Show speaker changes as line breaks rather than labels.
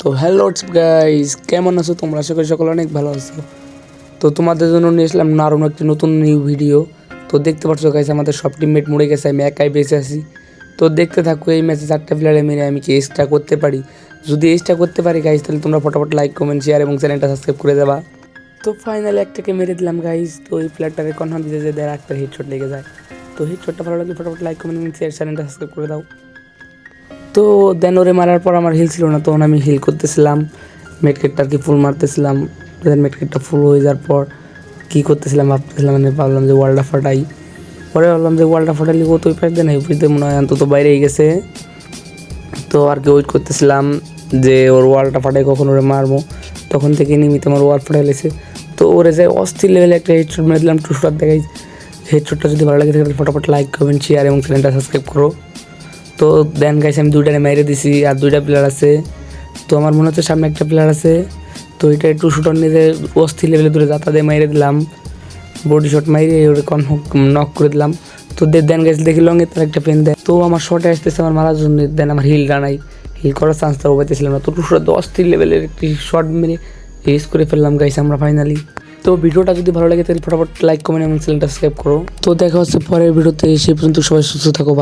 তো hello guys, কেমন আছো তোমরা? আশা করি সকলে অনেক ভালো আছো। তো তোমাদের জন্য নিয়ে আসলাম আরও একটি নতুন নিউ ভিডিও। তো দেখতে পাচ্ছ গাইস, আমাদের সব টিমমেট মরে গেছে, আমি একাই বেঁচে আছি। তো দেখতে থাকো, এই ম্যাচে 4টা প্লেয়ারে মেরে আমি কি এসটা করতে পারি। যদি এসটা করতে পারি গাইস, তাহলে তোমরা ফটাফট লাইক, কমেন্ট, শেয়ার এবং চ্যানেলটা সাবস্ক্রাইব করে দেবা। তো ফাইনালি একটাকে মেরে দিলাম গাইস। তো এই প্লেয়ারটাকে কনফার্ম দিতে যে একটা হেডশট লেগে যায়। তো হেডশটটা ভালো লাগলে ফটাফট লাইক, কমেন্ট এবং চ্যানেলটা সাবস্ক্রাইব করে দাও। তো দেন ওরে মারার পর আমার হিল ছিল না, তখন আমি হিল করতেছিলাম, মেডকেটটা আর কি ফুল মারতেছিলাম। দেন মেডকেটটা ফুল হয়ে যাওয়ার পর কী করতেছিলাম ভাবতেছিলাম, মানে ভাবলাম যে ওয়ালটা ফাটাই। পরে ভাবলাম যে ওয়ালটা ফাটাইলে ও তো ওই পাশ দিয়ে না, ওই মনে হয় অন্তত বাইরেই গেছে। তো আর কি ওয়েট করতেছিলাম যে ওর ওয়ালটা ফাটাই কখন ওরে মারবো। তখন থেকে নিমিতে আমার ওয়াল ফাটাই লেছে। তো ওরে যায় অস্থির লেভেলে একটা হেডশট মেরে দিলাম, 2 শট দেখাই। হেডশটটা যদি ভালো লাগে তাহলে ফটাফট লাইক, কমেন্ট, শেয়ার এবং চ্যানেলটা সাবস্ক্রাইব করো। তো দেন গাইছে আমি 2টারে মেরে দিছি, আর 2টা প্লেয়ার আছে। তো আমার মনে হচ্ছে সামনে একটা প্লেয়ার আছে। তো এটা একটু শুটার নিয়ে অস্থির লেভেলে দূরে যাতা দিয়ে মেরে দিলাম, বডি শট মাইরে ওরে নক করে দিলাম। তো দেন গাইছে দেখি লঙে তার একটা পেন দেয়। তো আমার শটে আসতেছে আমার মারার জন্য, দেন আমার হিল ডানাই, হিল করার চান্স তাও পাইতেছিলাম না। তো টু শট অস্থির লেভেলের একটি শট মেরে রেস করে ফেললাম গাইছে আমরা ফাইনালি। তো ভিডিওটা যদি ভালো লাগে তাহলে ফটাফট লাইক, কমেন্ট এবং চ্যানেলটা সাবস্ক্রাইব করো। তো দেখা হচ্ছে পরের ভিডিওতে, সেই পর্যন্ত সবাই সুস্থ থাকো, ভালো।